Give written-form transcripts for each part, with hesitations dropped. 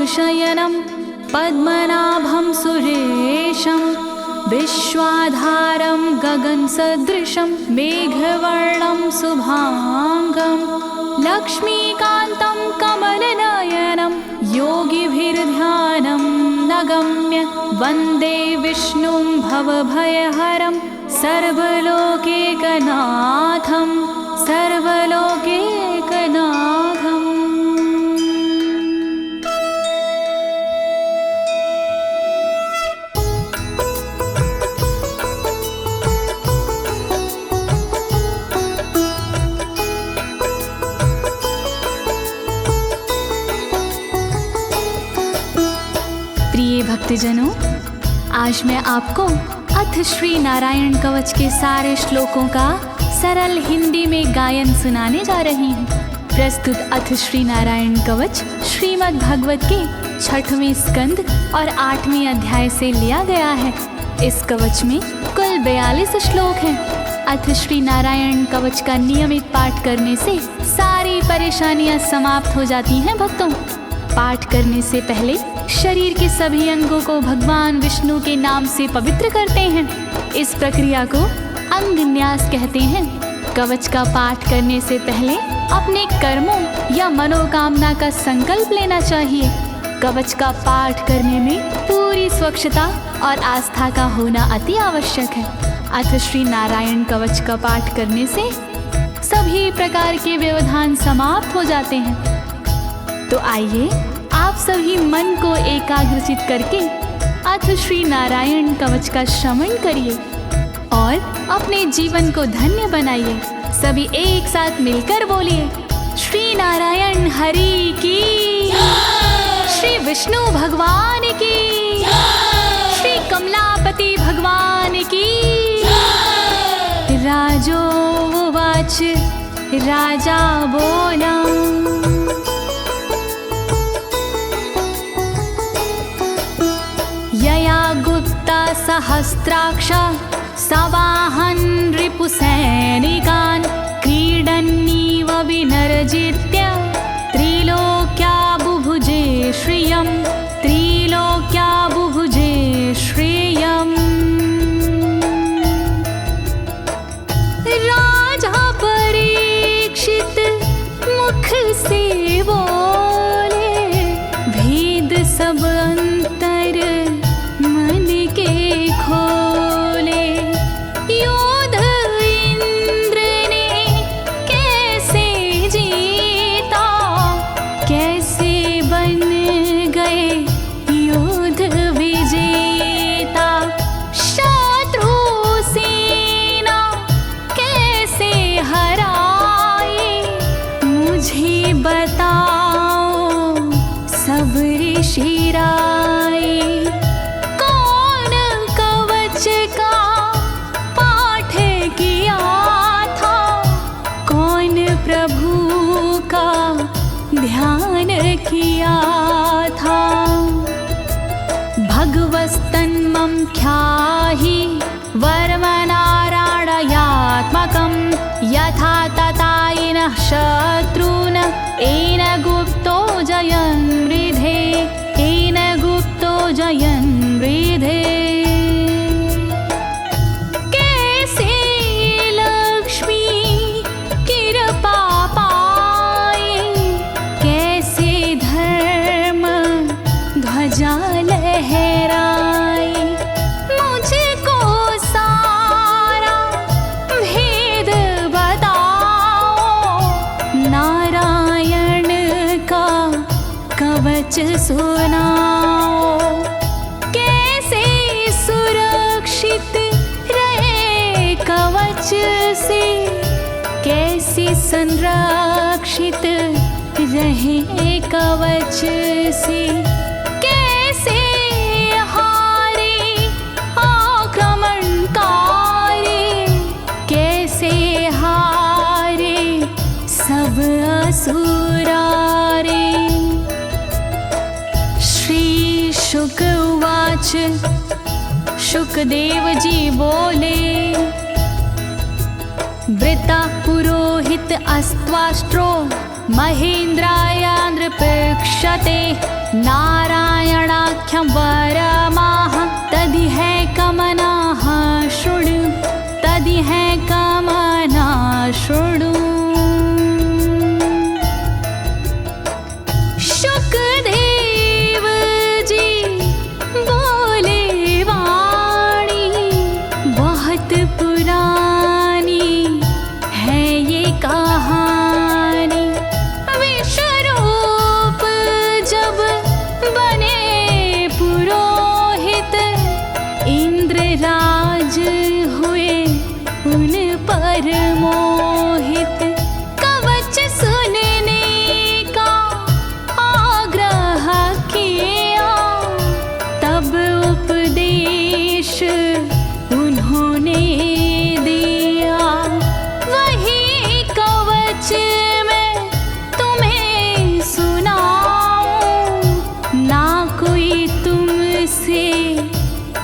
शयनं पद्मनाभं सुरेशं विश्वाधारं गगनसदृशं मेघवर्णं शुभांगं लक्ष्मीकान्तं कमलनयनं योगिभिर्ध्यानं नगम्य वन्दे विष्णुं भवभयहरं सर्वलोकैकनाथं सर्वलोकैकनाथम्। प्रिय भक्तजनों, आज मैं आपको अथ श्री नारायण कवच के सारे श्लोकों का सरल हिंदी में गायन सुनाने जा रही हूँ। प्रस्तुत अथ श्री नारायण कवच श्रीमद् भागवत के 6वें स्कंद और 8वें अध्याय से लिया गया है। इस कवच में कुल 42 श्लोक हैं। अथ श्री नारायण कवच का नियमित पाठ करने से सारी परेशानियां समाप्त हो जाती हैं। भक्तों, पाठ करने से पहले शरीर के सभी अंगों को भगवान विष्णु के नाम से पवित्र करते हैं। इस प्रक्रिया को अंग न्यास कहते हैं। कवच का पाठ करने से पहले अपने कर्मों या मनोकामना का संकल्प लेना चाहिए। कवच का पाठ करने में पूरी स्वच्छता और आस्था का होना अति आवश्यक है। अथ श्री नारायण कवच का पाठ करने से सभी प्रकार के व्यवधान समाप्त हो जाते हैं। तो आइए आप सभी मन को एकाग्रचित करके अथ श्री नारायण कवच का श्रवण करिए और अपने जीवन को धन्य बनाइए। सभी एक साथ मिलकर बोलिए, श्री नारायण हरि की, श्री विष्णु भगवान की, श्री कमलापति भगवान की। राजोवाच, राजा बोला, यया गुप्ता सहस्राक्ष सवाहन रिपुसैनिकान् क्रीडन्नीव विनर्जित्य त्रिलोक्या बुभुजे श्रियं, त्रिलोक्या बुभुजे श्रियम्। राजा परीक्षित मुख से बोले, भेद सब अंतर मन के खोले। योद्ध इंद्र ने कैसे जीता, कैसे बन गए योद्ध विजेता। शत्रु सेना कैसे हराए, मुझे बताओ सब ऋषि राय। कौन कवच का पाठ किया था, कौन प्रभु का ध्यान किया था। भगवस्तन्मं ख्याहि वर्मनारायणात्मकं यथा तथा येन शत्रून् येन गुप्तो जयन् मृधे, येन गुप्तो जयन् मृधे। कैसे लक्ष्मी कृपा पाए, कैसे धर्म ध्वजा लहराए। मुझको सारा भेद बताओ, नारायण का कवच सुनाओ। कैसे सुरक्षित रहे कवच से, कैसे संरक्षित रहे कवच से। कैसे हारे आक्रमणकारी, कैसे हारे सब असुरारे। श्री शुक उवाच, शुकदेव जी बोले, वृता पुरोहित अस्त्वाष्ट्रो महेन्द्राय नृपक्षते नारायणाख्यं वरमाह तदिह कमनाः शृणु तदिह कमना शृणु। शुकदेव जी बोले वाणी बहुत पुरानी है ये कहानी। विश्वरूप जब बने पुरोहित इंद्रराज हुए उन पर मोहित। कवच सुनने का आग्रह किया तब उपदेश उन्होंने दिया। वही कवच मैं तुम्हें सुनाऊं ना कोई तुमसे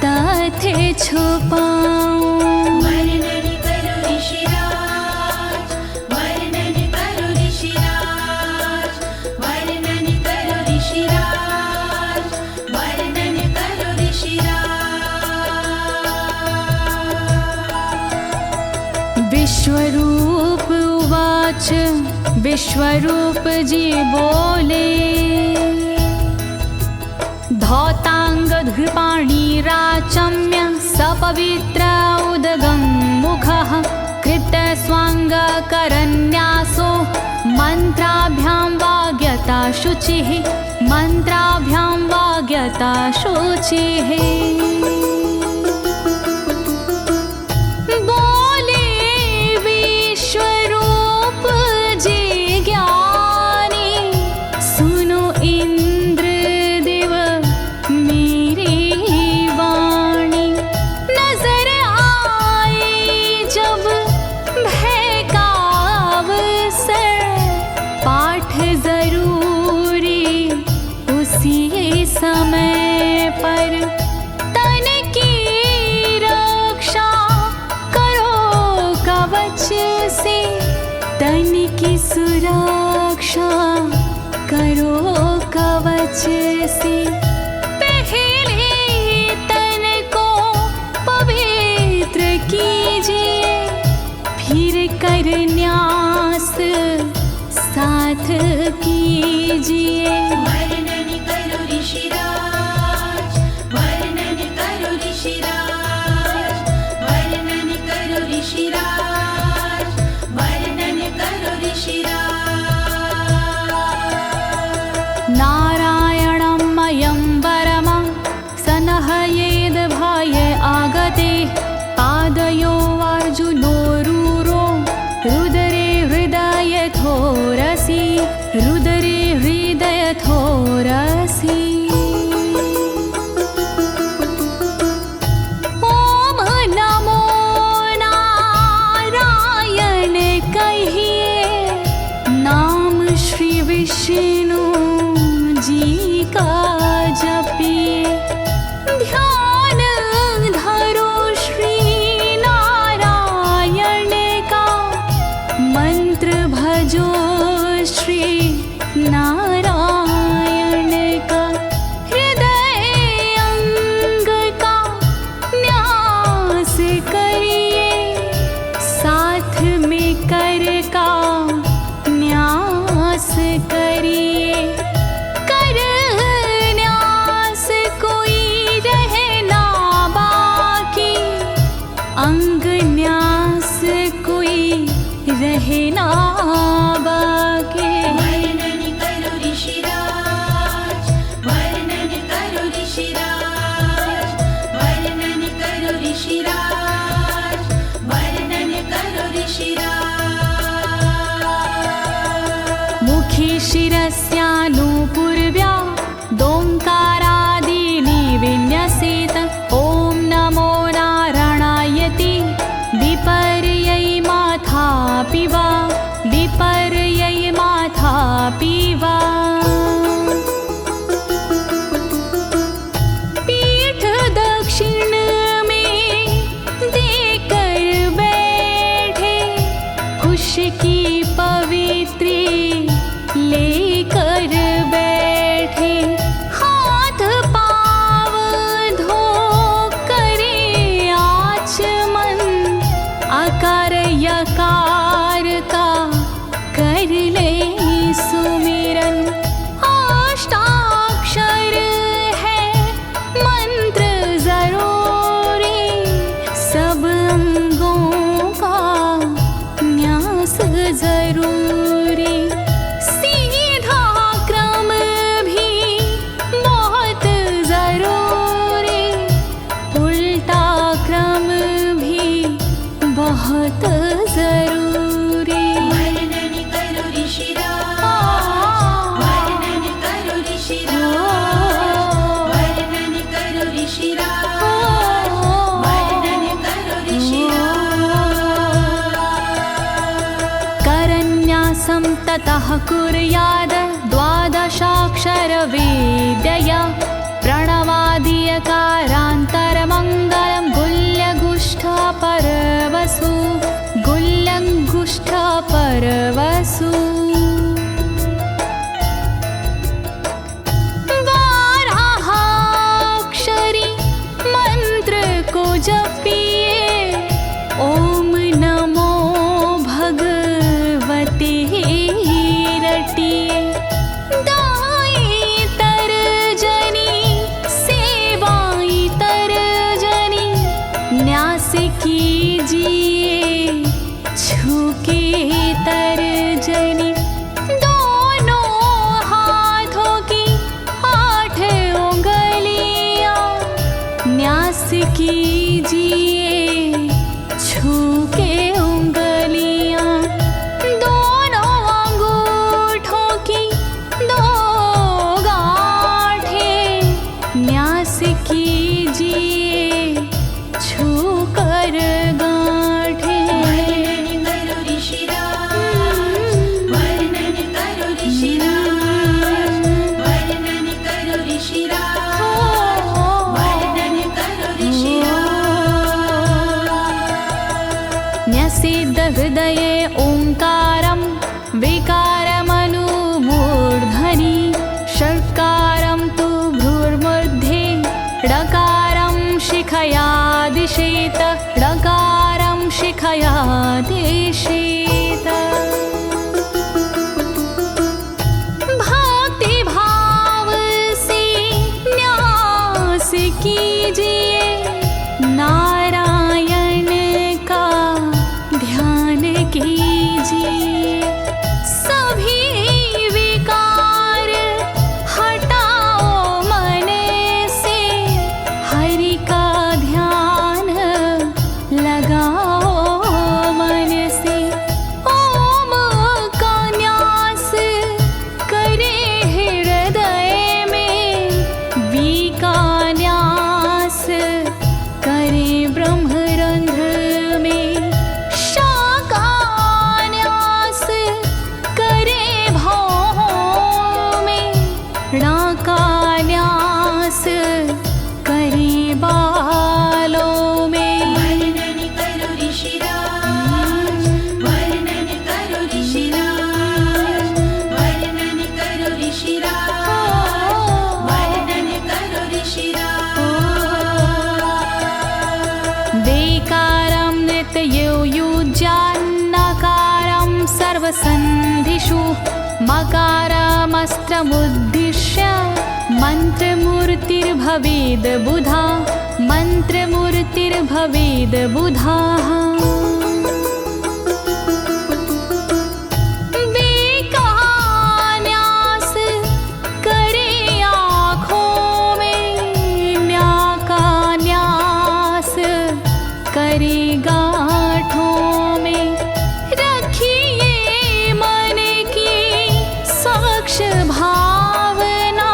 तथ्य छुपाऊं। वर्णन करो ऋषिराज, वर्णन करो ऋषिराज, वर्णन करो ऋषिराज, वर्णन करो ऋषिराज। विश्वरूप उवाच विश्वरूप जी बोले। धौताङ्गधृपाणिराचम्य सपवित्र उदगं मुखः कृतस्वाङ्गकरन्यासो मन्त्राभ्यां वाग्यता शुचिः मन्त्राभ्यां वाग्यता शुचिः। बोले विश्वरूप जी ज्ञानी सुनो इंद्रदेव मेरी वाणी। नजर आई जब भय का अवसर पाठ जरूरी उसी समय पर। तन की रक्षा करो कवच से तन की सुरक्षा करो कवच से। पहले तन को पवित्र कीजिए फिर कर न्यास साथ कीजिए। वर्णन करो ऋषिराज, वर्णन करो ऋषिराज, वर्णन करो ऋषिराज, वर्णन करो ऋषिराज। नारायणं मयं वरमं सनहयेद भये आगते। पादयो अर्जुनोरूरो रुदरे हृदयथोरसि रुदरे हृदयथोरसि। ओम नमो नारायण कहिए नाम श्री विष्णु जी का जपिए। ध्यान धरो श्री नारायण का मंत्र भजो श्री नारायण का। हृदय अंग का न्यास करिए साथ में कर का न्यास करिए। कर न्यास कोई रहना बाकी अंग न्यास कोई रहना बाकी। वर्णन करो ऋषिराज, वर्णन करो ऋषिराज, वर्णन करो ऋषिराज, वर्णन करो ऋषिराज। मुखी शिरस्यानुपूर्व्या दोङ्कारादीनि विन्यसेत। ॐ नमो नारायणेति विपर्यै माथापि वा विपर्यै माथापि वा। पीठ दक्षिण में देकर बैठे खुश की पवित्री लेकर बैठे। ततः कुर्याद द्वादशाक्षरविद्यया प्रणवादियकारान्तरमङ्गलं गुल्यगुष्ठपरवसु गुल्यगुष्ठपरवसु बारहाक्षरी मंत्र को जपिए ओम नमो भगवते रटिए दाई तरजनी सेवाई तरजनी न्यास कीजिए छूके तरजनी दोनों हाथों की 8 उंगलियां न्यास कीजिए छूके उंगलियां दोनों अंगूठों की 2 गांठें न्यास कीजिए छूकर गांठें। वर्णन करो ऋषिराज, वर्णन करो ऋषिराज, वर्णन करो ऋषिराज, वर्णन करो ऋषिराज। न्यसेद हृदये ओंकारं विकारमनुमूर्धनि षट्कारं तु भ्रूर्मध्ये ड़कारं शिखया दिशेत ड़कारं शिखया दिशेत। भक्ति भाव से न्यास कीजिए नारायण का ध्यान कीजिए सभी विकार हटाओ मन से हरि का ध्यान लगाओ मन से ओम का न्यास करे हृदय में वी का न्यास करे ब्रह्मरंध्र में शा का न्यास करे भौहों में णा का न्यास करे बालों में। वर्णन करो ऋषिराज, वर्णन करो ऋषिराज, वर्णन करो ऋषिराज, वर्णन करो ऋषिराज। देकारं नित्ययुज्यान्नकारं सर्वसन्धिषु मकारमस्त्रमुद्दिश्य मन्त्रमूर्तिर्भवेद् बुधा मन्त्रमूर्तिर्भवेद् बुधाः। न्यास करे आँखों में न्या का न्यास करे गांठों में रखिए मन की साक्ष भावना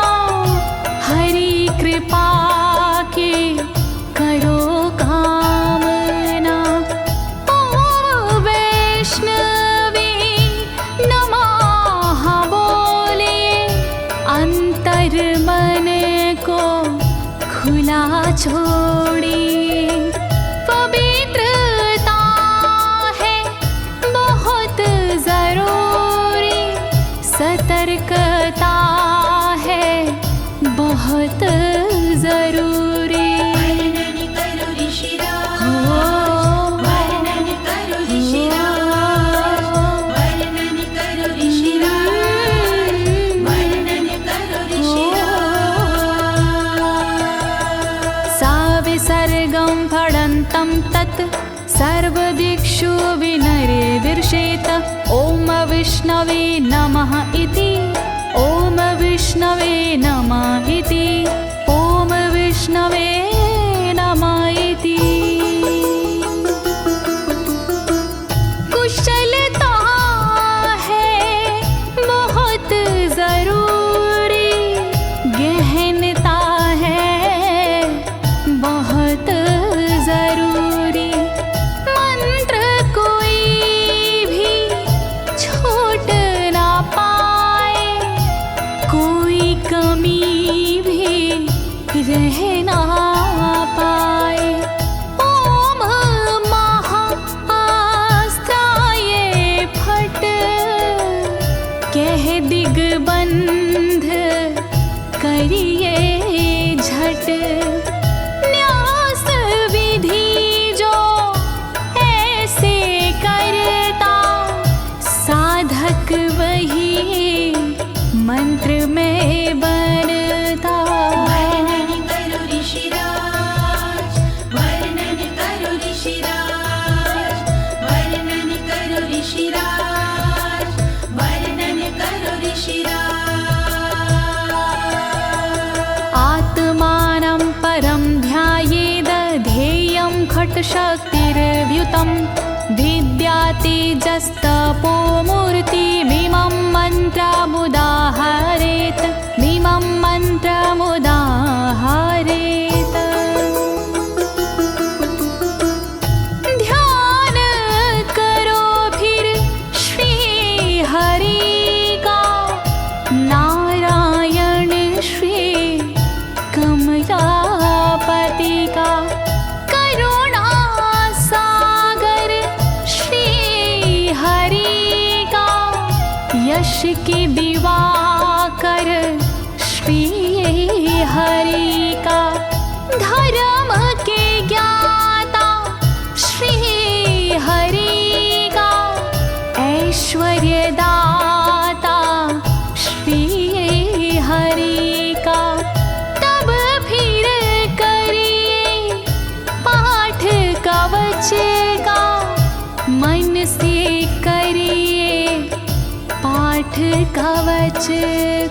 हरि कृपा के करो कामना। ओम वैष्णवे नमः बोले अंतर मन को खुला छोड़िए पवित्रता है बहुत जरूरी सतर्कता है बहुत जरूरी। वर्णन करो ऋषिराज, वर्णन करो ऋषिराज, वर्णन करो ऋषिराज, वर्णन करो ऋषिराज। सा विसर्गं फडन्तं तत् सर्वदिक्षु विनिर्दिशेत ओम विष्णवे नमः इति ओम विष्णवे नमः इति ओम विष्णवे नमः इति। कुशलता है बहुत जरूरी गहनता है बहुत जरूरी मंत्र कोई भी छोट ना कह ना पाए। ओम महाअस्त्राय फट, कह दिग्बंध करिए झट। न्यास विधि जो ऐसे करता, साधक वही मंत्र में बनता। वर्णन करो ऋषिराज, वर्णन करो ऋषिराज, वर्णन करो ऋषिराज, वर्णन करो ऋषिराज। आत्मानं परं ध्यायेद ध्येयं खट्शक्तिर्व्युतं। विद्या तेजस्तपो मूर्तिमिमं मन्त्रमुदाहरेत्, मिमं मन्त्रमुदाहरेत्। ध्यान करो फिर श्री हरि का, नारायण श्री कमलापति का। करुणा सागर श्री हरि का, यश के दिवाकर श्री हरि का। धर्म के ज्ञाता श्री हरि का, ऐश्वर्य दाता श्री हरि का। तब फिर करिए पाठ कवच का, मन से करिए पाठ कवच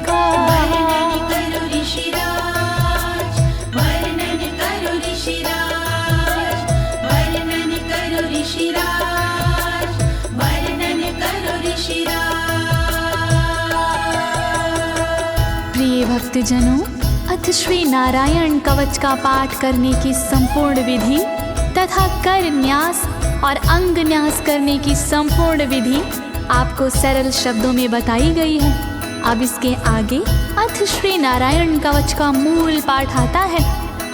का। वर्णन करो ऋषिराज, वर्णन करो ऋषिराज, वर्णन करो ऋषिराज, वर्णन करो ऋषिराज। प्रिय भक्तजनों, अथ श्री नारायण कवच का पाठ करने की संपूर्ण विधि तथा कर न्यास और अंग न्यास करने की संपूर्ण विधि आपको सरल शब्दों में बताई गई है। अब इसके आगे अथ श्री नारायण कवच का मूल पाठ आता है,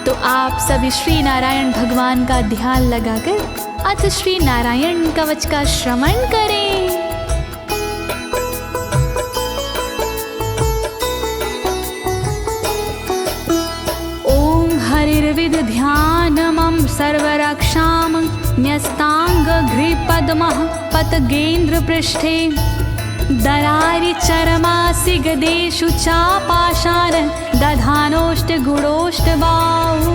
तो आप सभी श्री नारायण भगवान का ध्यान लगाकर अथ श्री नारायण कवच का श्रवण करें। ओम हरिर्विद ध्यानमं सर्वरक्षां न्यस्तांगघ्रिपद्मः पतगेन्द्र पृष्ठे। दरारि चरमासि गदेषु चापाशान दधानोष्टगुणोष्टबाहु।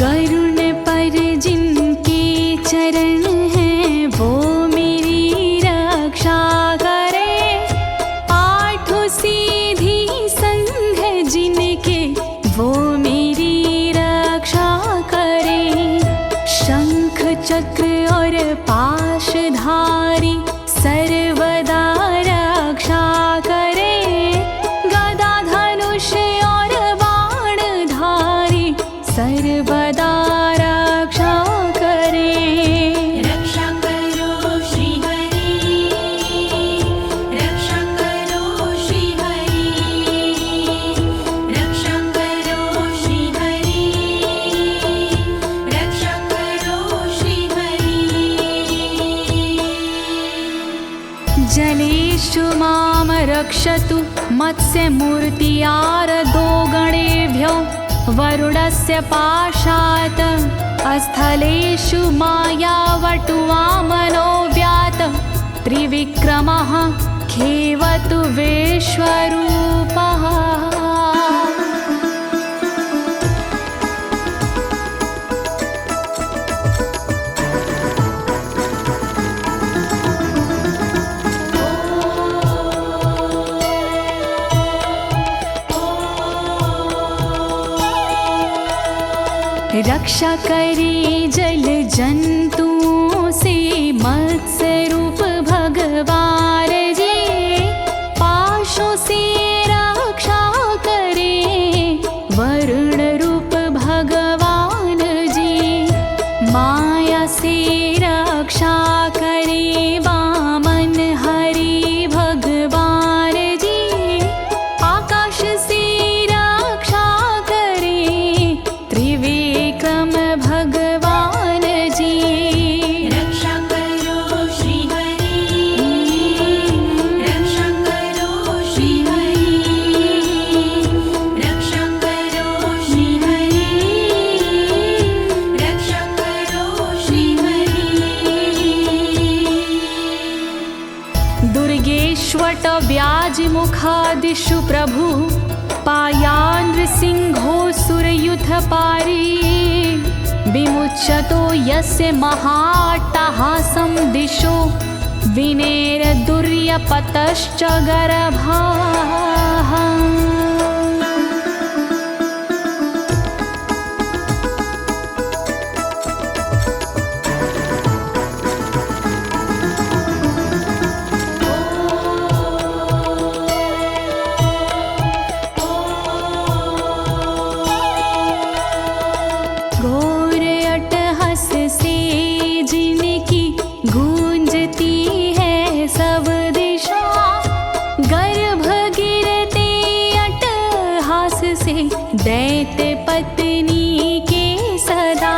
गरुण पर जिनके चरण हैं वो मेरी रक्षा करे। आठ सीधी संग जिनके वो मेरी रक्षा करे। शंख चक्र और पाशधारी सर्वदा रक्षा करे। गदा धनुष और बाणधारी सर्वदा रक्षा करे। रक्षा करो श्री हरि, रक्षा करो श्री हरि, रक्षा करो श्री हरि, रक्षा करो श्री हरि। जलेषु मां रक्षतु मत्स्यमूर्तियारदो गणेभ्यो। वरुणस्य पाशात् स्थलेषु मायावटुवामनो व्यात। त्रिविक्रमः खेवतु विश्वरूपः। रक्षा करे जल जंतुओं से मत्स्य रूप भगवान जी। पाशों से दिशु प्रभु पायानृसिंहोऽसुरयुथपारी विमुच्यतो यस्य महाट्टहासं दिशो विनेरदुर्यपतश्च गर्भाः। दैत्य पत्नी के सदा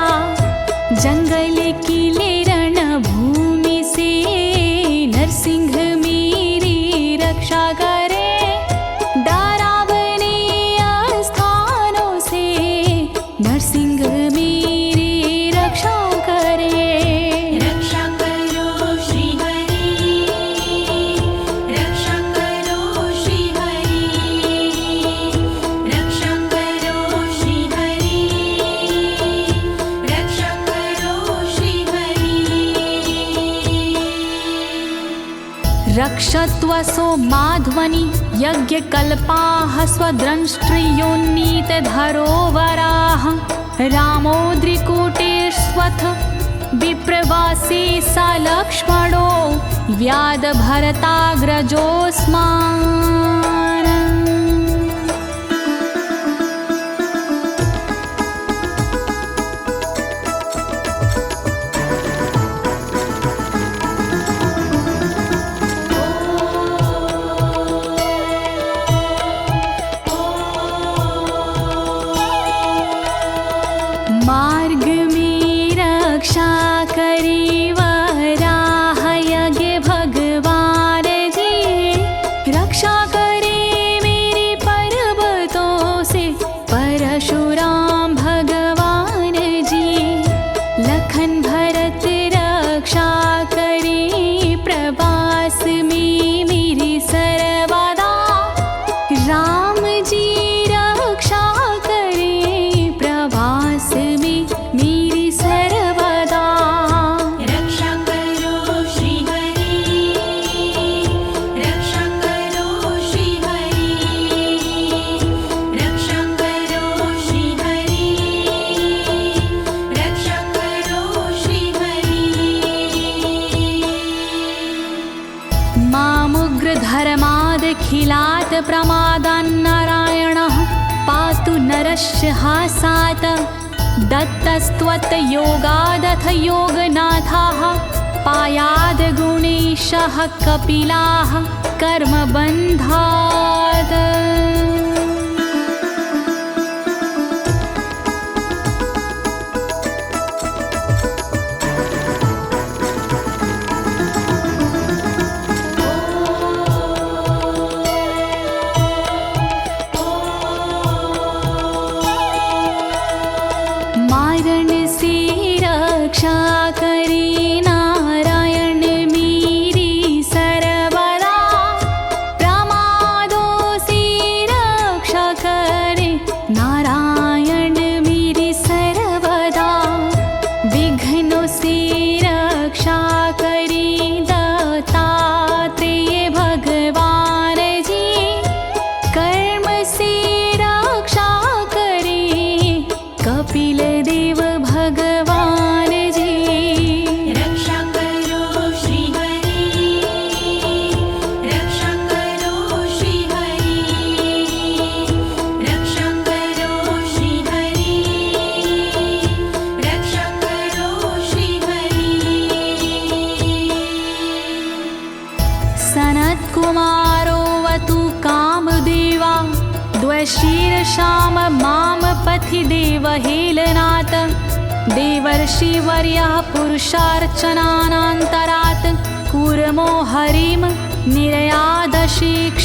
जंगल किले रणभूमि से नरसिंह मेरी रक्षा करे। डरावने स्थानों से नरसिंह मेरी रक्षा करे। रक्षा करो श्री हरि, रक्षा करो श्री हरि, रक्षा करो श्री हरि, रक्षा करो श्री हरि। रक्षत्वसो माध्वनि यज्ञकल्पाः स्वद्रंष्ट्रियोन्नीतधरोवराः रामोद्रिकूटेष्वथ विप्रवासी स लक्ष्मणो व्याधभरताग्रजोऽस्मान्। मार्ग में रक्षा करी वराह यज्ञ भगवान जी, रक्षा करे मेरे पर्वतों से परशुराम भगवान जी। लखन भरत रक्षा करे प्रवास में मेरी सर्वदा, राम जी रक्षा करे प्रवास में मेरी सर्वदा। रक्षा करो श्री हरि, रक्षा करो श्री हरि, रक्षा करो श्री हरि, रक्षा करो श्री हरि। मामुग्रधर्मादखिलात् प्रमादान्नारायणः पातु नरस्य हासात्। दत्तस्त्वत्योगादथ योगनाथाः पायाद् गुणेशः कपिलाः कर्मबन्धात्। मारण से रक्षा करे नारायण मेरी सर्वदा, प्रमादों से रक्षा करे नारायण मेरी सर्वदा। विघ्नों से रक्षा करे दत्तात्रेय भगवान जी, कर्म से रक्षा करे कपिल देव भगवान जी। रक्षा करो श्री हरि, रक्षा करो श्री हरि, रक्षा करो श्री हरि, रक्षा करो श्री हरि। सनत्कुमारोऽवतु कामदेवा द्वशीर्षाम माम पथि देवहेलनात्। देवर्षिवर्यः पुरुषार्चनानन्तरात् कूर्मो हरिं निर्यादशिक्षात्।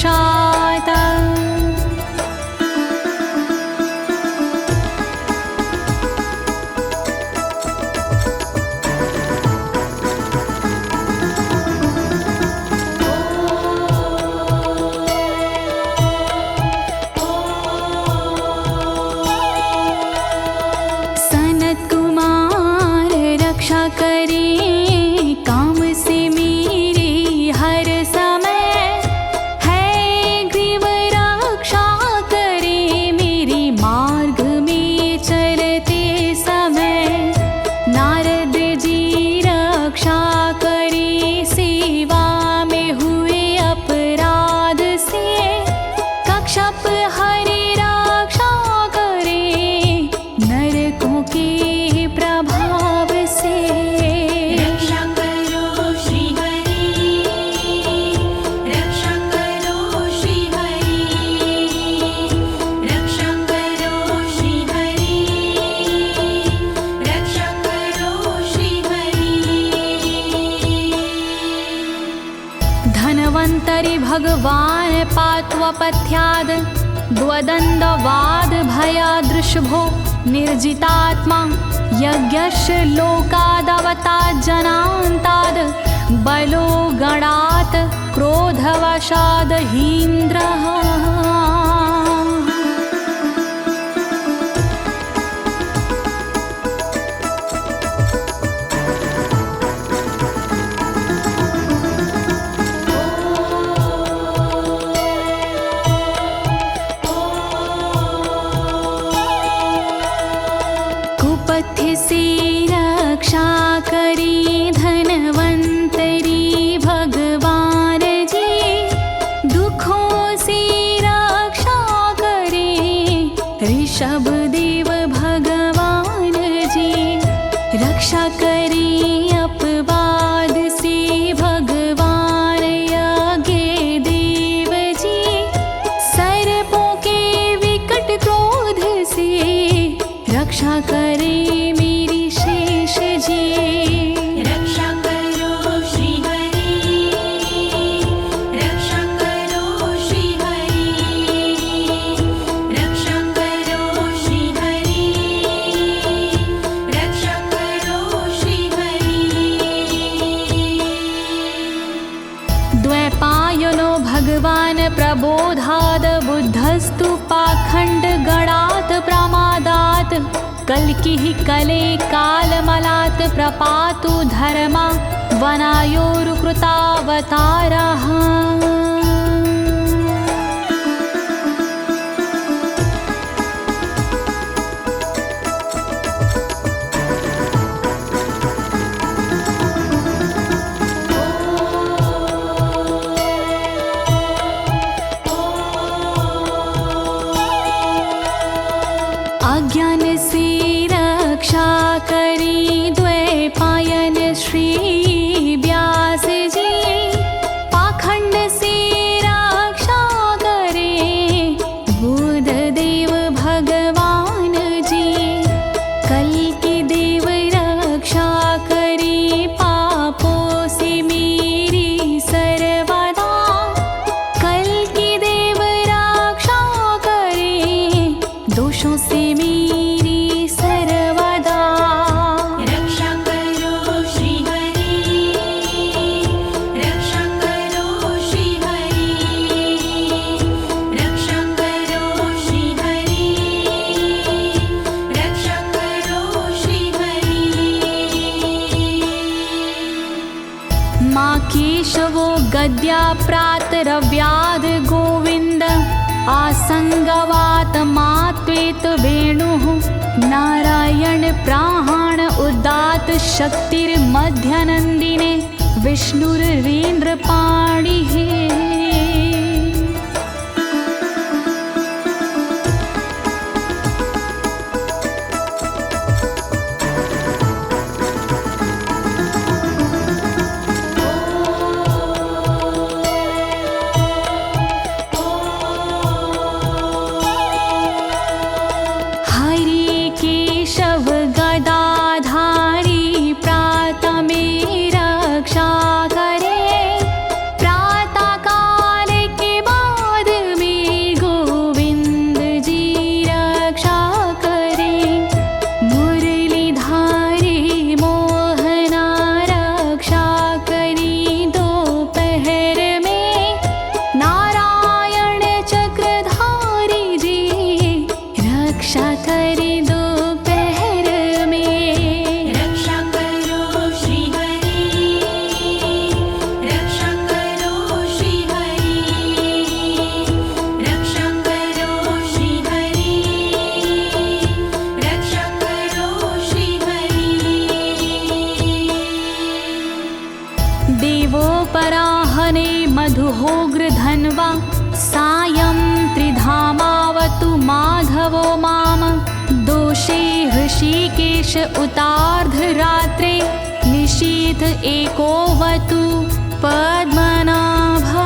भगवान् पात्वपथ्याद् द्वदण्डवाद भयादृशभो निर्जितात्मा यज्ञस्य लोकादवतात् जनान्ताद् बलो गणात् क्रोधवशाद् हीन्द्रः। कुपथ्य से रक्षा करी धनवंतरी भगवान जी, दुखों से रक्षा करे ऋषभ देव भगवान जी। रक्षा करी अपवाद से भगवान यज्ञ देव जी, सर्पों के विकट क्रोध से रक्षा करे मेरी शेष जी। रक्षा करो श्री हरि, रक्षा करो श्री हरि, रक्षा करो श्री हरि, रक्षा करो श्री हरि। द्वैपायनो भगवान् प्रबोधाद् बुद्धस्तु पाखण्ड गणात् प्रमादात् कल्किः कले कालमलात् प्रपातु धर्मा वनायोरुकृतावतारः। अज्ञान से रक्षा करी द्वैपायन श्री व्यास जी, पाखंड से रक्षा करे बुध देव भगवान जी। कल्कि देव रक्षा करी पापों से मेरी सर्वदा, कल्कि देव रक्षा करे दोषों से मेरी सर्वदा। रक्षा करो श्री हरि, रक्षा करो श्री हरि, रक्षा करो श्री हरि, रक्षा करो श्री हरि। माँ केशवो गद्या प्रातरव्याद गोविन्द, आसंगवात मात्वेत वेणुः नारायण प्राण उदात शक्तिर्मध्यनन्दिने विष्णुरेन्द्रपाणिः। हरि केशव गदाधारी प्रातमे रक्षा करे, प्रातः काल के बाद में गोविंद जी रक्षा करे। मुरलीधारी मोहना रक्षा करी दोपहर में, नारायण चक्रधारी जी रक्षा करे दोपहर में। रक्षा करो श्री हरि, रक्षा करो श्री हरि, रक्षा करो श्री हरि, रक्षा करो श्री हरि। देवोपराहने मधुहोग्र धन्वा, सायं त्रिधामावतु माधवो माम। दोषे ऋषिकेश उतार्धरात्रे, निशीथ एकोवतु पद्मनाभः।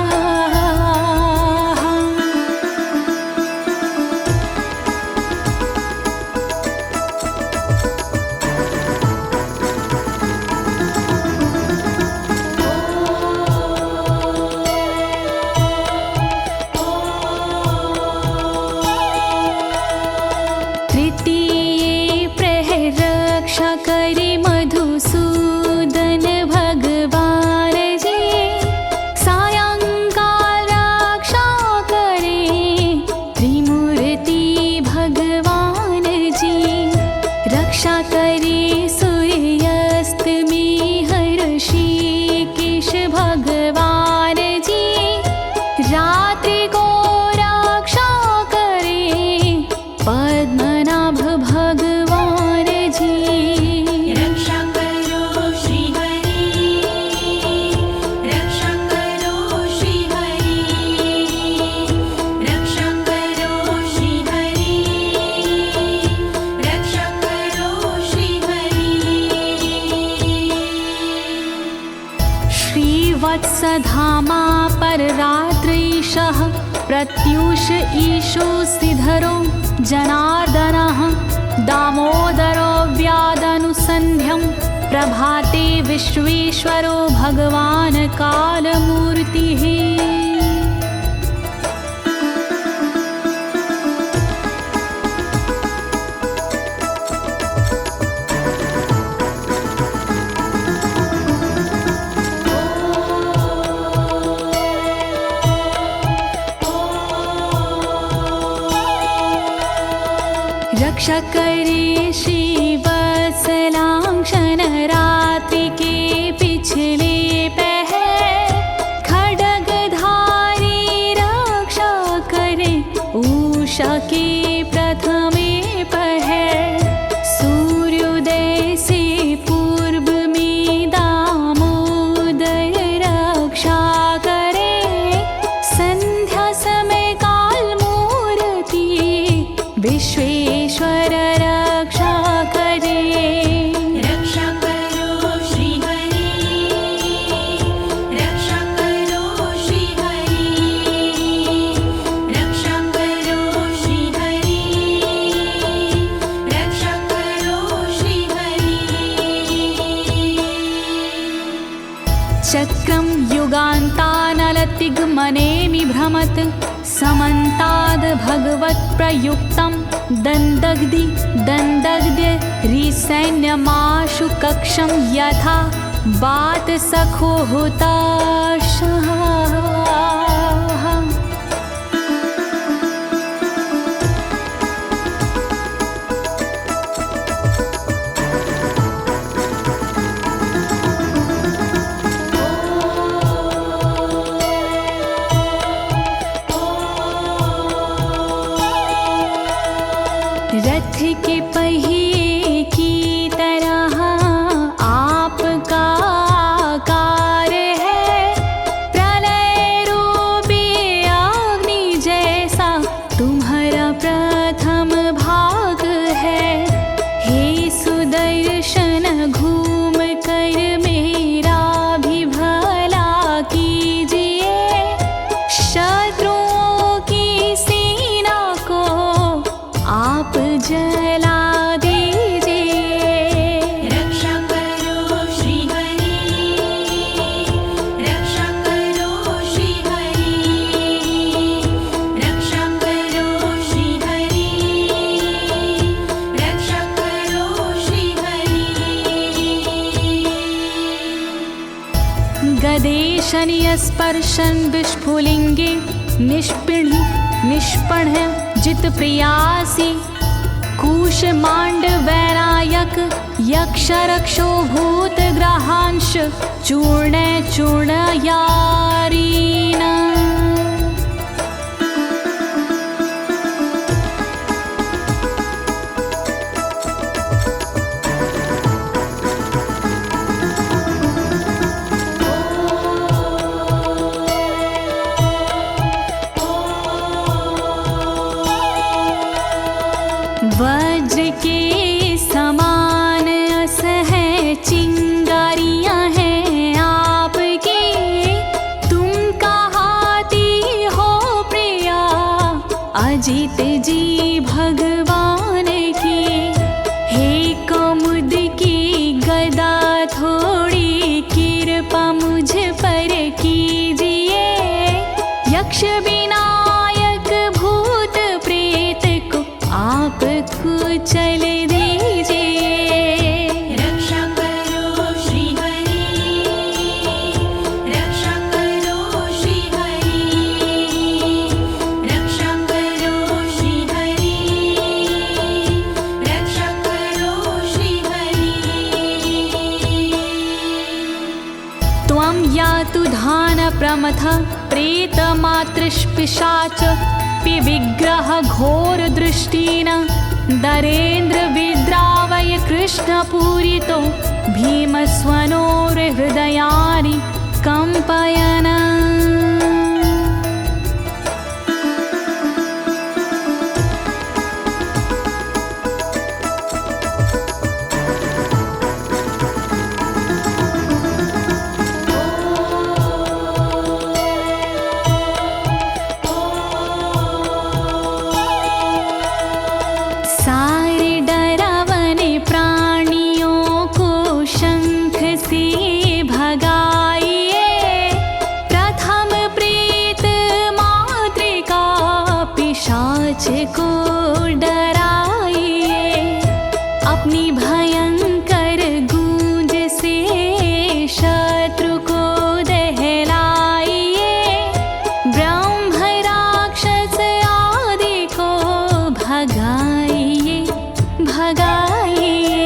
धामा पर रात्रीशः प्रत्यूष ईशो सिधरो जनार्दनः दामोदरो व्यादनुसन्ध्यं प्रभाते विश्वेश्वरो भगवान् कालमूर्तिः। रक्षा करे शिव सलांक्षण रात्रि के पिछले पहर खड्गधारी रक्षा करे उषा के प्रथमे पहर सूर्योदय से पूर्व में दामोदर रक्षा करे संध्या समय काल मूर्ति विश्वेश्वर रक्षा करे। रक्षा करो श्री हरि, रक्षा करो श्री हरि, रक्षा करो श्री हरि, रक्षा करो श्री हरि। चक्रं युगान्तानलतिग्मनेमि भ्रमत् समन्ताद् भगवत्प्रयुक्तं दन्दग्ध्य रिसैन्यमाशु कक्षं यथा वातसखो हुताशः। रथ के पहिए की तरह आपका आकार है, प्रलय रूपी अग्नि जैसा तुम्हारा प्रथम भाग है। हे सुदर्शन घूम कर मेरा भी भला कीजिए, शत्रुओं की सेना को आप जला दीजिए। रक्षा करो श्री हरि, रक्षा करो श्री हरि, रक्षा करो श्री हरि, रक्षा करो श्री हरि। गदेशनीय स्पर्शन विस्फुलिंगे निष्पण जित प्रियासी कुश मांड वैरायक यक्ष रक्षो भूत ग्रहांश चूर्ण चूर्ण यारीना। वज्र के समान अस है चिंगारियां हैं आपकी, तुम कहाती हो प्रिया अजित जी भगवान की। हे कमुद की गदा थोड़ी कृपा मुझ पर कीजिए, यक्ष विनायक भूत प्रेत को आप कुचल दीजिए। रक्षा करो श्री हरि, रक्षा करो श्री हरि, रक्षा करो श्री हरि, रक्षा करो श्री हरि। त्वं यातु धान प्रमथ प्रेत मातृपिशाच विग्रह घोर दृष्टिन दरेन्द्र विद्रावय कृष्ण पूरितो भीमस्वनोर हृदयानि कंपयन। भगाइए भगाइए।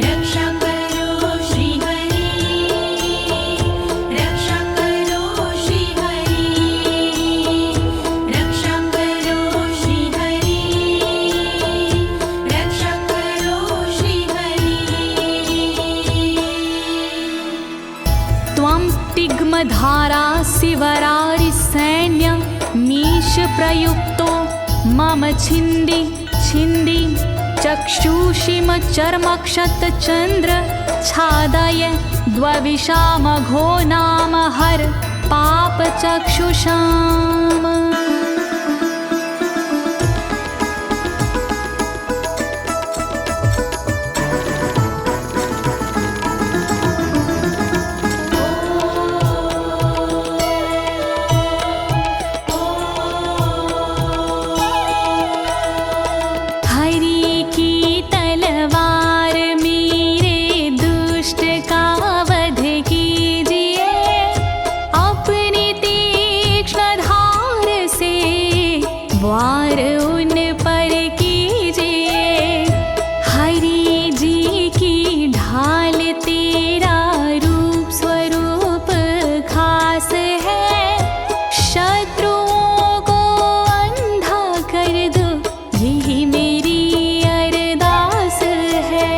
रक्षा करो श्री हरि, रक्षा करो श्री हरि, रक्षा करो श्री हरि, रक्षा करो श्री हरि। त्वं तिग्मधारा शिवरारि सैन्य मीश प्रयुक्तो मम छिन्दी छिन्दी चक्षुषीम चर्मक्षतचन्द्र छादय द्वविषामघो नाम हर पापचक्षुषाम्। वार उन पर कीजिए, हरि जी की ढाल तेरा रूप स्वरूप खास है, शत्रुओं को अंधा कर दो यही मेरी अरदास है।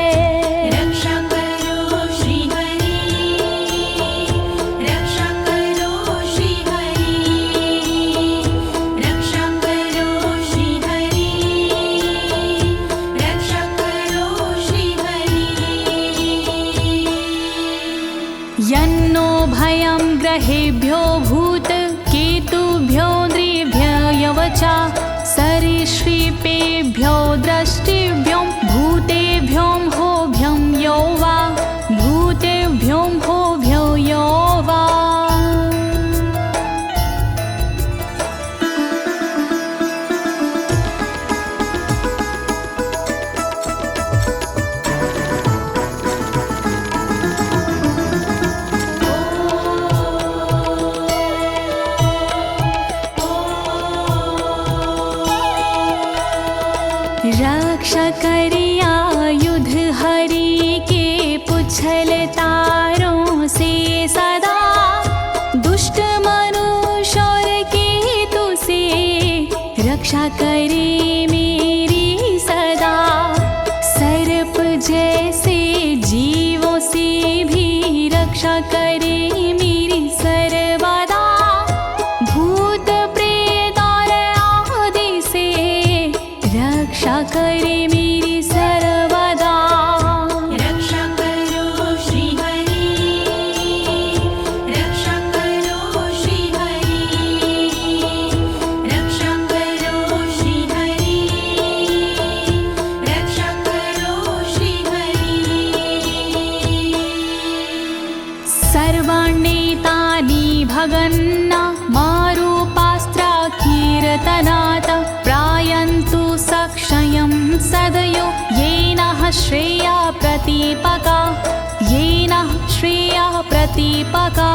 रक्षा करो श्री हरि, रक्षा करो श्री हरि, रक्षा करो श्री हरि, रक्षा करो श्री हरि। यन्नो भयं ग्रहेभ्यो भूत केतुभ्यो नृभ्ययवचा सरीसृपेभ्यो दृष्टिभ्यो भूतेभ्यो होभ्यं यो वा भूतेभ्यो होभ्यो यो वा। रक्षा करिया युद्ध हरि के पुछल तारों से सदा, दुष्ट मनुष्य और केतु से रक्षा करे मेरी सदा। सर्प जैसे जीवों से भी रक्षा करे मेरी सर्वदा, भूत प्रेत और आदि से रक्षा करे मेरी सर्वदा। रक्षा करो श्री हरि, रक्षा करो श्री हरि, रक्षा करो श्री हरि, रक्षा करो श्री हरि। सर्वाण्येतानि भगन्ना मारूपास्त्रा कीर्तनात् प्रायन्तु सक्षयं सदयो येन श्रेया प्रतीपका, येन श्रेया प्रतीपका।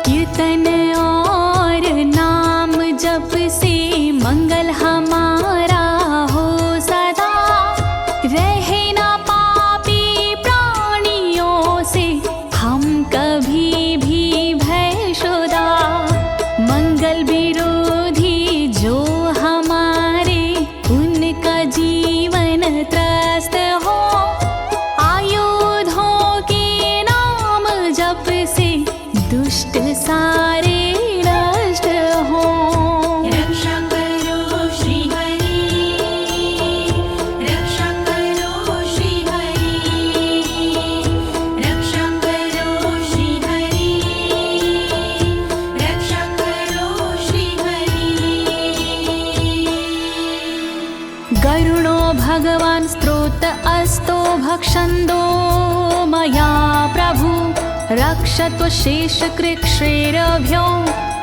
कीर्तन और नाम जप से मंगल हमारा हो सदा, रहे ना पापी प्राणियों से हम कभी भी भयशुदा। मंगल विरोधी जो हमारे उनका जीवन त्रस्त हो, आयुधों के नाम जप से दुष्ट सारे नष्ट हो। रक्षा करो श्री हरि, रक्षा करो श्री हरि, रक्षा करो श्री हरि, रक्षा करो श्री हरि। गरुणो भगवान् स्तोत्र अस्तो भक्षन्दो मया प्रभु, रक्षत्व शेषकृच्छ्रेरभ्यो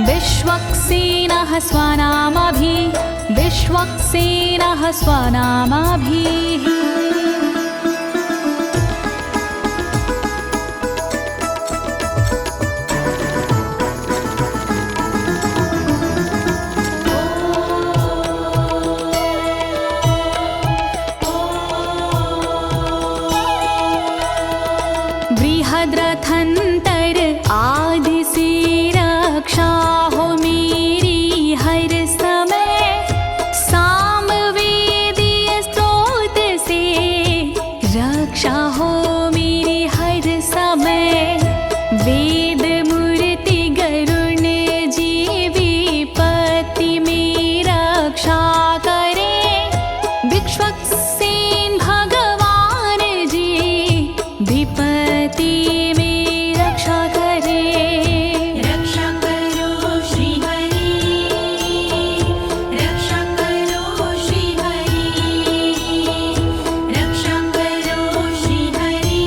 विश्वक्सेनः स्वनामभिः बृहद्रथंतर आदि से रक्षा हो मेरी हर समय, सामवेदीय स्रोत से रक्षा हो मेरी हर समय। वेद मूर्ति गरुण जी विपत्ति में रक्षा करे, विश्वक्सेन भगवान जी विपत्ति में रक्षा करे। रक्षा करो श्री हरि, रक्षा करो श्री हरि, रक्षा करो श्री हरि,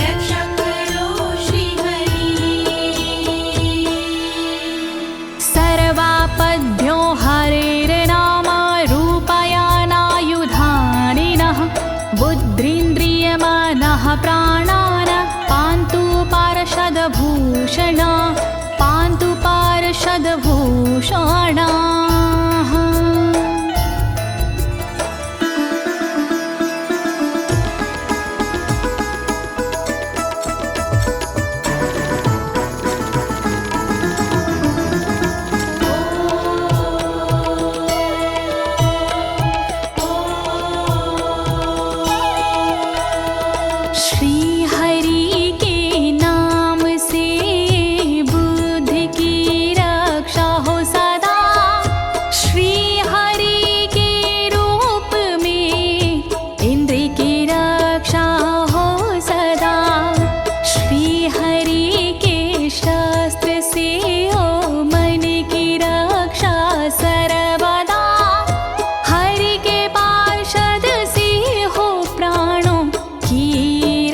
रक्षा करो श्री हरि। सर्वापद्भ्यो हरेर्नाम रूपयानायुधानिनः, बुद्धिन्द्रियमनः प्राणान् पान्तु पार्षदभूषण, पान्तु पार्षदभूषणाः। श्री हरि के नाम से बुद्धि की रक्षा हो सदा, श्री हरि के रूप में इंद्रिय की रक्षा हो सदा, श्री हरि के शस्त्र से हो मन की रक्षा सर्वदा, हरि के पार्षद से हो प्राणों की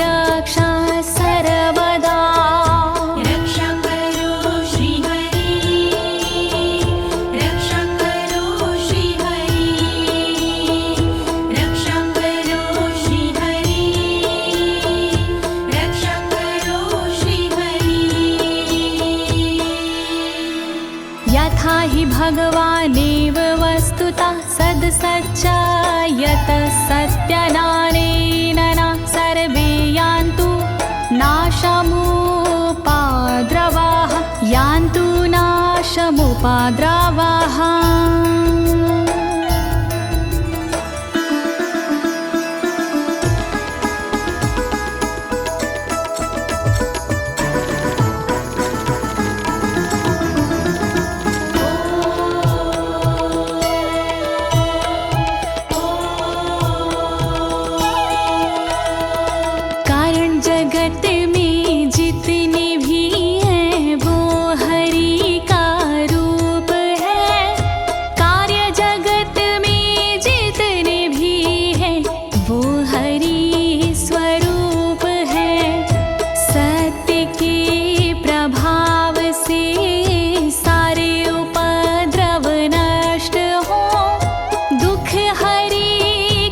रक्षा सर्वदा। रक्षा करो श्री हरि, रक्षा करो श्री हरि, रक्षा करो श्री हरि, रक्षा करो श्री हरि। यथा हि भगवानेव वस्तुतः सद्सच्चायतः सत्यनानेन न सर्वे यान्तु नाशमुपाद्रवाः, यान्तु नाशमुपाद्रवाः। कारण जगत में जितने भी हैं वो हरि का रूप है, कार्य जगत में जितने भी हैं वो हरि स्वरूप है। सत्य के प्रभाव से सारे उपद्रव नष्ट हो, दुख हरि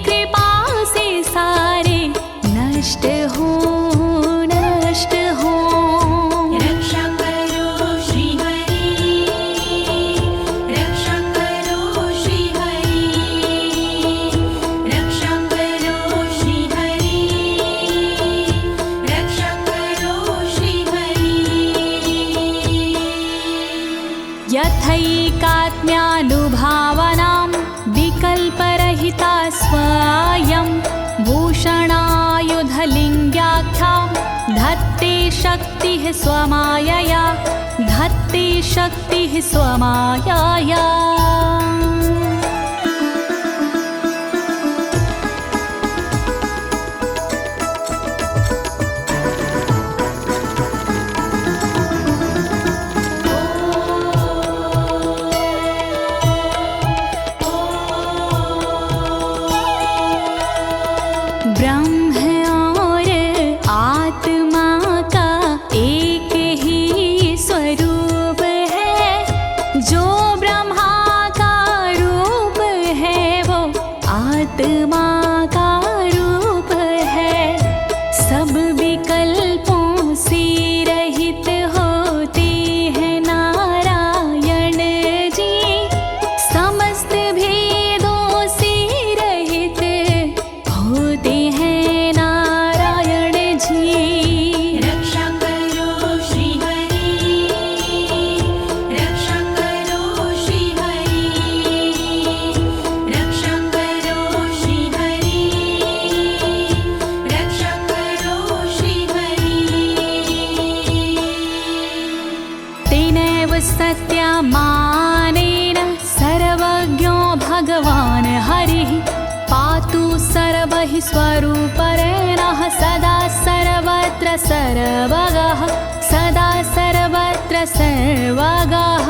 कृपा से सारे नष्ट हो, नष्ट हो। रक्षा करो श्री हरि, रक्षा करो श्री हरि, रक्षा करो श्री हरि, रक्षा करो श्री हरि। यथैकात्म्यानुभावनां विकल्परहिता स्वयं भूषणायुधलिङ्ग्याख्या, धत्ते शक्तिः स्वमायया, धत्ते शक्तिः स्वमायया। ब्रह्म और आत्मा का एक ही स्वरूप मानेन सर्वज्ञो भगवान् हरिः पातु सर्वैः स्वरूपेण सदा सर्वत्र सर्वगः सदा सर्वत्र सर्वगः।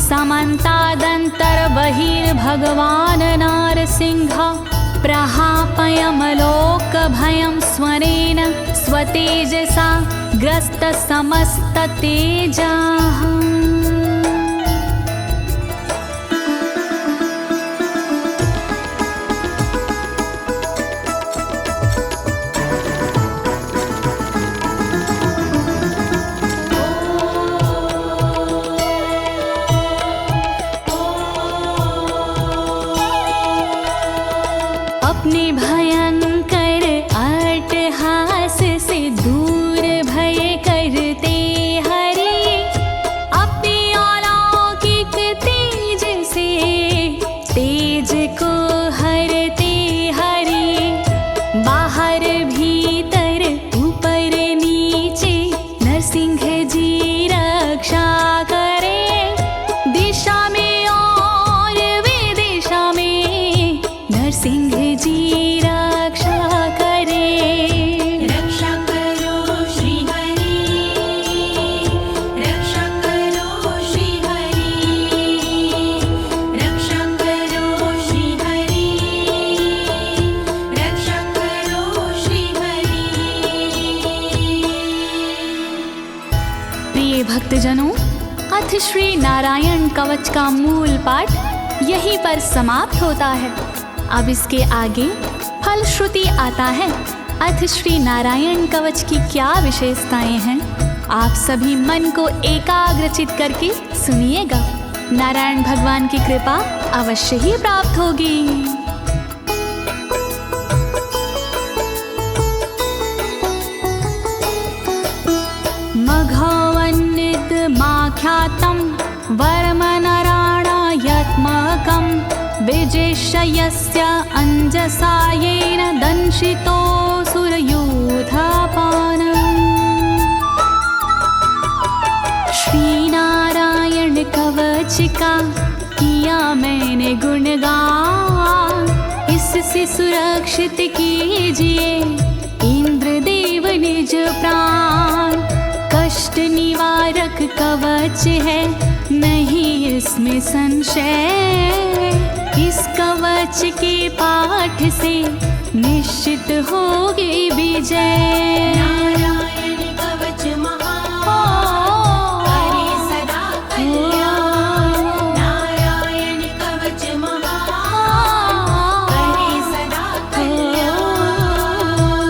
समन्तादन्तर्बहिर्भगवान् नारसिंहः प्रहापयमलोकभयं स्वरेण स्वतेजसा ग्रस्तसमस्ततेजाः। अपने भयंकर अट्टहास से दूर भय करते हरि अपने अलौकिक तेज से तेज को हरते हरि बाहर भीतर ऊपर नीचे नरसिंह जी रक्षा करे दिशा में और विदिशा में नरसिंह जी रक्षा करे। रक्षा करो श्री हरि रक्षा करो श्री हरि रक्षा करो श्री हरि रक्षा करो श्री हरि। प्रिय भक्तजनों, अथ श्री नारायण कवच का मूल पाठ यहीं पर समाप्त होता है। अब इसके आगे फलश्रुति आता है। अथ श्री नारायण कवच की क्या विशेषताएं हैं, आप सभी मन को एकाग्रचित करके सुनिएगा। नारायण भगवान की कृपा अवश्य ही प्राप्त होगी। मघवन्नित माख्यातं वर्मनराणायत्मकं विजेशयस्य अंजसायेन दंशितोऽसुरयूथपानम्। श्री नारायण कवच का किया मैंने गुणगान, इससे सुरक्षित कीजिए इंद्रदेव निज प्राण। कष्ट निवारक कवच है नहीं इसमें संशय, इस कवच के पाठ से निश्चित होगी विजय। नारायण कवच महान करे सदा कल्याण नारायण कवच महान करे सदा कल्याण।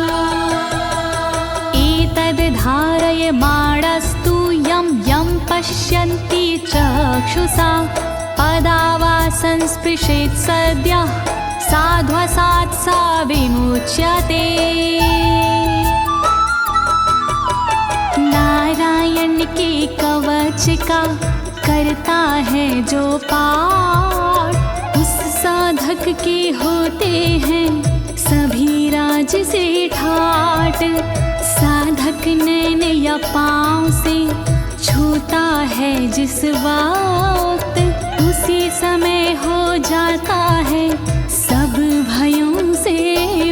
एतद् धारय माणस्तु यं यं पश्यन्ति चक्षुषा पदावा संस्पृशेत् सद्यः साध्वसात् सा विमुच्यते। नारायण के कवच का करता है जो पाठ, उस साधक के होते हैं सभी राज से ठाट। साधक नैन या पाँव से छूता है जिस बार उसी समय हो जाता है सब भयों से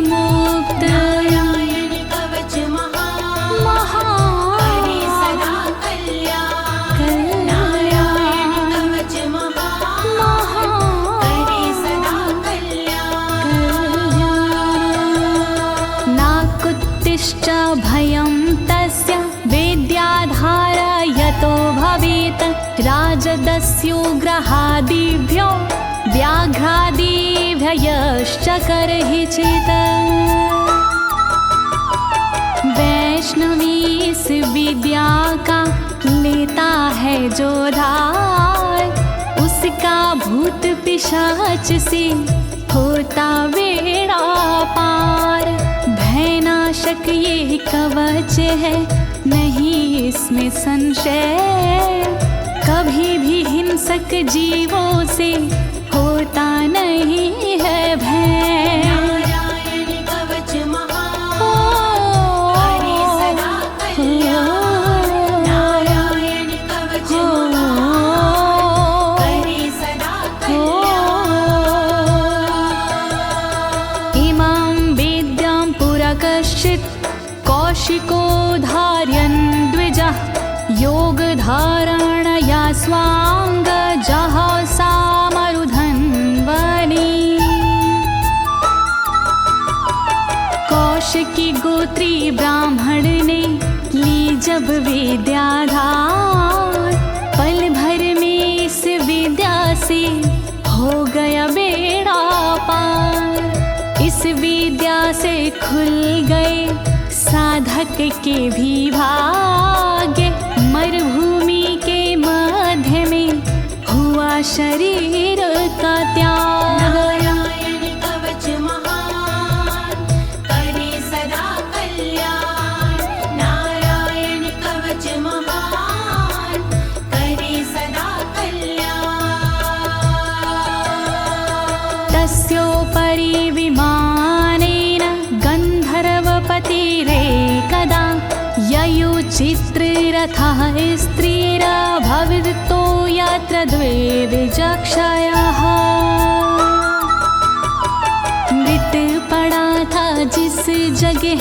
मुक्त। नारायण कवच महान करे सदा कल्याण। नारायण कवच महान करे सदा कल्याण। नाकुत्तिश्च भयं तस्य वेद्याधारयतो भवेत् राजदस्युग्रहादिभ्यो व्याघ्रादिभ्यश्च करहिचित्। वैष्णवी इस विद्या का लेता है जो धार, उसका भूत पिशाच से होता बेड़ा पार। भयनाशक ये कवच है नहीं इसमें संशय, कभी भी हिंसक जीवों से होता नहीं है भय। नारायण कवच महान करे सदा कल्याण। नारायण कवच महान करे सदा कल्याण। इमां वेद्यां पुरा कश्चित् कौशिको धारयन् द्विजः, योगधारणया स्वाङ्गजः सामरुधन्वने। कौशिकी गोत्री ब्राह्मण ने ली जब विद्याधार, पल भर में इस विद्या से हो गया बेड़ा पार। इस विद्या से खुल गए साधक के भी भाग्य, मरुभूमि के मध्य में हुआ शरीर का त्याग। नारायण कवच महान करे सदा कल्याण। नारायण कवच महान करे सदा कल्याण। तस्योपरि विमानेन गन्धर्वपतिरेकदा, ययुचित्ररथः स्त्रीरभवितो यत्र द्वे विचक्षयः। मृत पड़ा था जिस जगह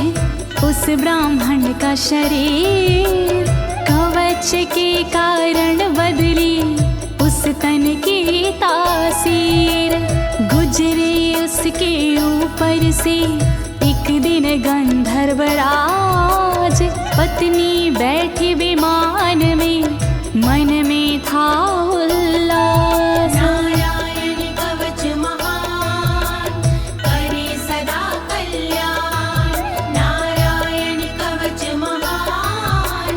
उस ब्राह्मण का शरीर, कवच के कारण बदली उस तन की तासीर। गुजरे उसके ऊपर से एक दिन गंधर्वराज, पत्नी बैठी विमान में मन में था उल्लास। नारायण कवच महान करे सदा कल्याण। नारायण कवच महान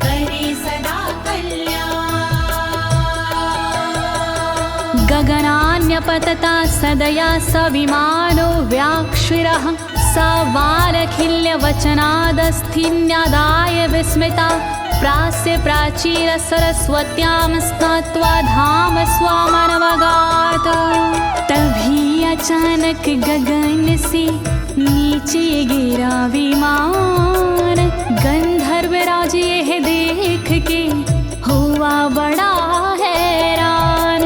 करे सदा कल्याण। गगनान्यपतता सदया स विमानो व्याक्षिरः, स वालखिल्यवचनादस्थिन्यादाय विस्मिता, प्रास्य प्राचीर सरस्वत्यां स्नात्वा धाम स्वामनवगात। तभी अचानक गगन से नीचे गिरा विमान, गंधर्वराज यह देख के हुआ बड़ा हैरान।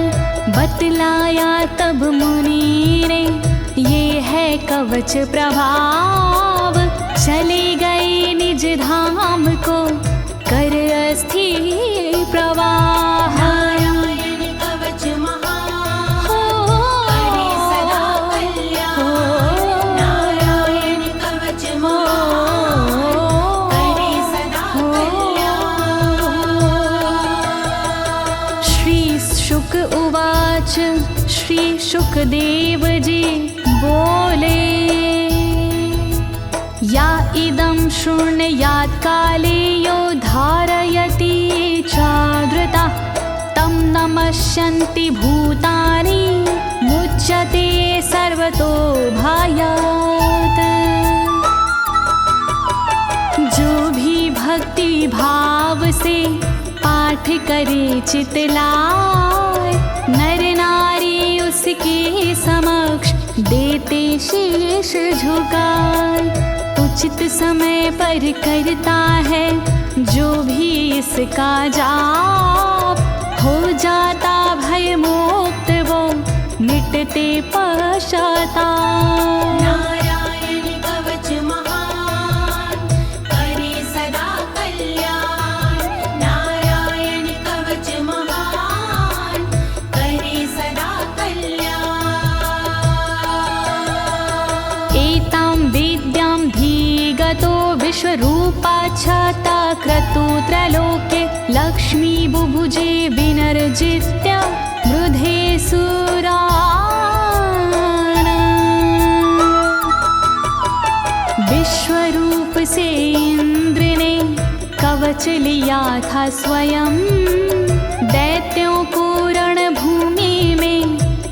बतलाया तब मुनि ने ये है कवच प्रभाव, चले गए निज धाम को कर अस्थिर प्रवाह। नारायण कवच महान करे सदा कल्याण। नारायण कवच महान करे सदा कल्याण। श्री शुक उवाच, श्री शुकदेव जी बोले, या इदं शृणुयात् काले यो धारयति चादृता, तं नमस्यन्ति भूतानि मुच्यते सर्वतो भयात्। जो भी भक्ति भाव से पाठ करे चितलाय, नर नारी उसके समक्ष देते शीश झुकाए। उचित समय पर करता है जो भी इसका जाप, हो जाता भय मोक्ष विश्वरूपा छाता क्रतुत्रलोके लक्ष्मी बुभुजे विनर्जित्य मृधे सुराना। विश्वरूप से इंद्र ने कवच लिया था स्वयं, दैत्यों को रणभूमि में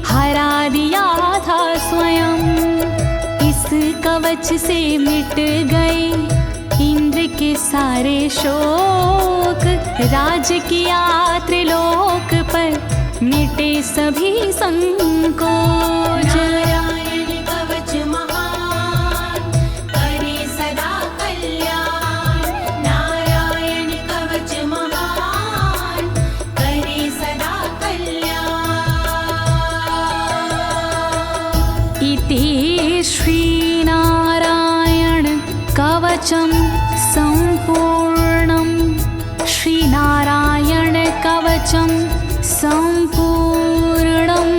हरा दिया था स्वयं। इस कवच से मिट गए इंद्र के सारे शोक, राज किया त्रिलोक पर मिटे सभी संकोच। नारायण कवच महान करे सदा कल्याण, नारायण कवच महान करे सदा कल्याण। इति श्रीनारायण कवचं सम्पूर्णं, श्रीनारायण कवचं सम्पूर्णम्।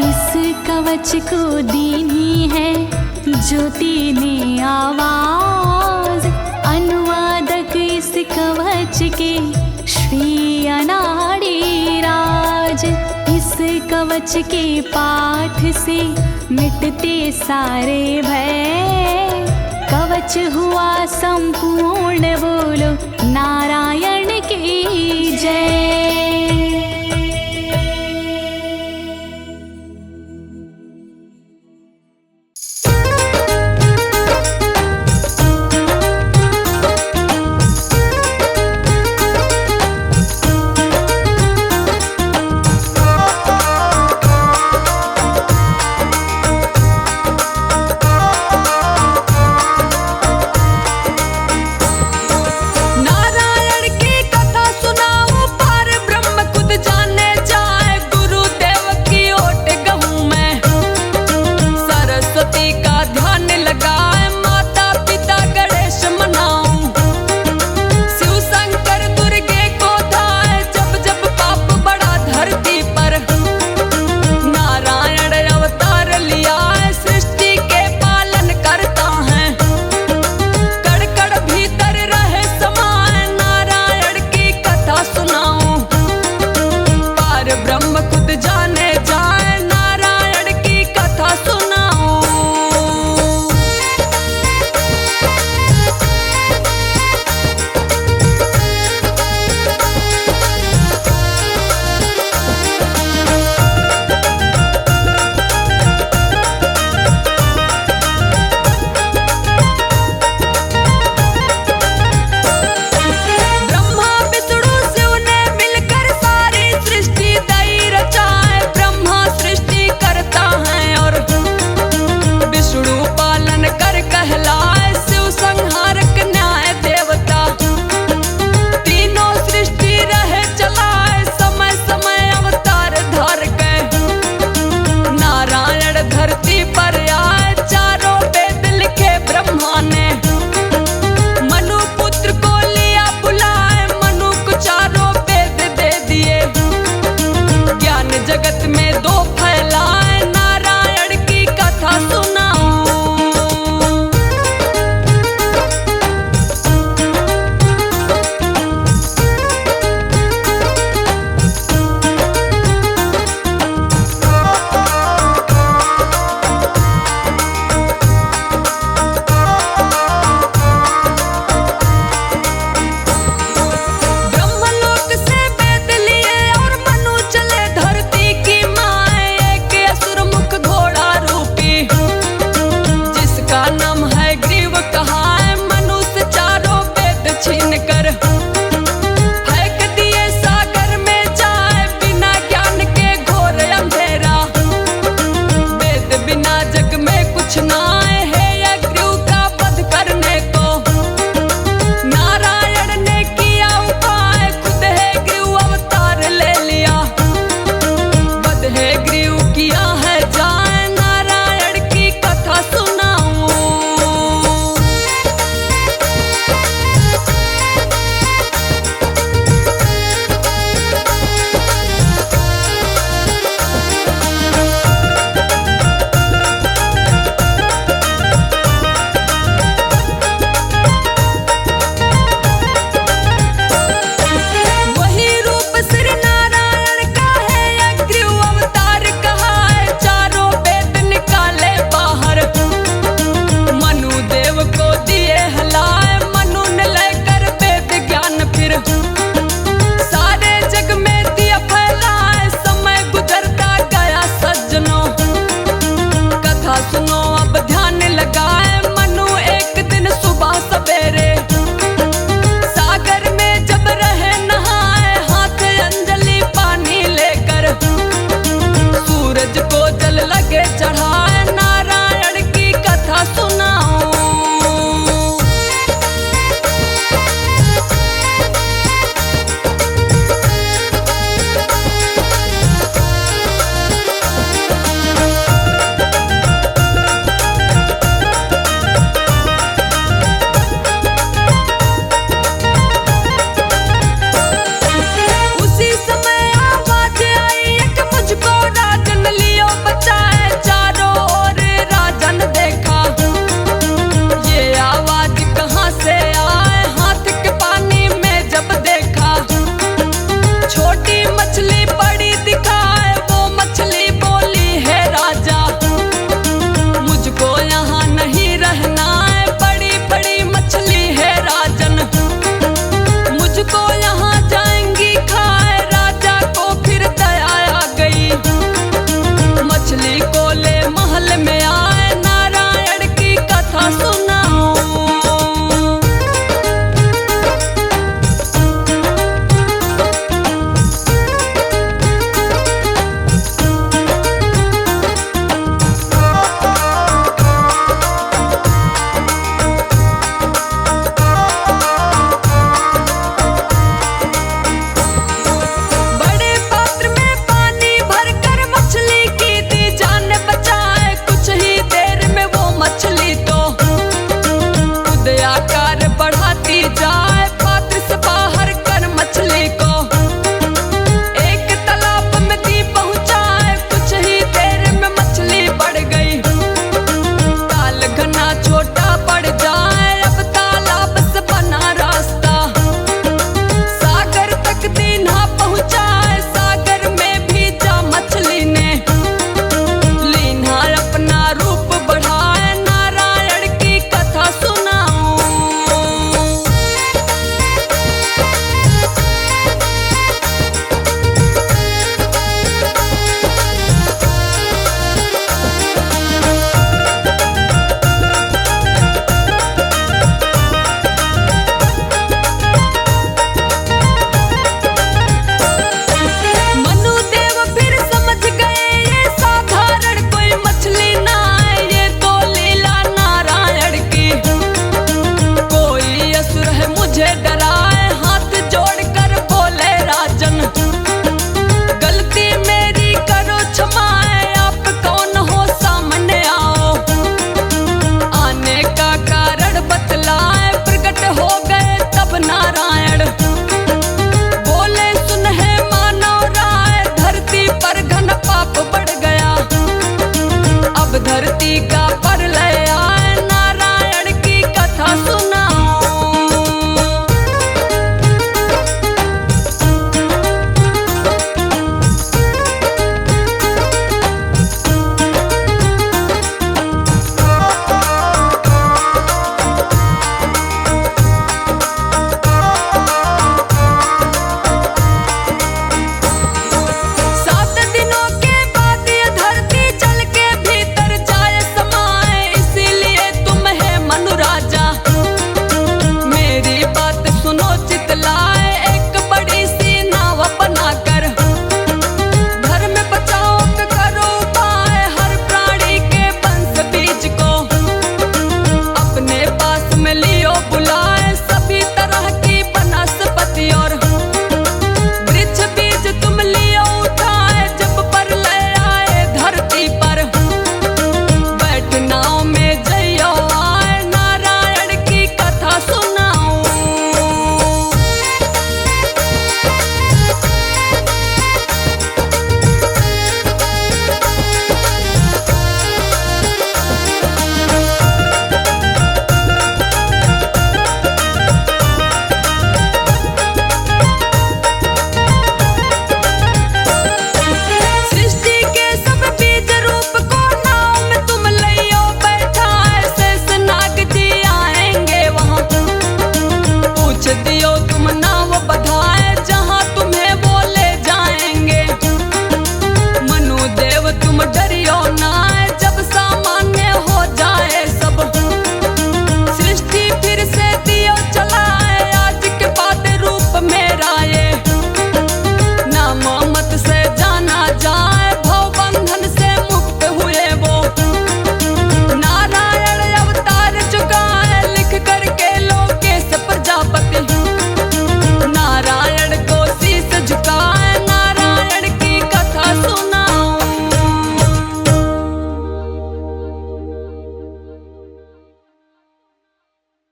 इस कवच को दीनी है ज्योति ने आवाज, अनुवादक इस कवच के श्री अनाड़ी राज। इस कवच के पाठ से मिटते सारे भय, कवच हुआ संपूर्ण, बोलो नारायण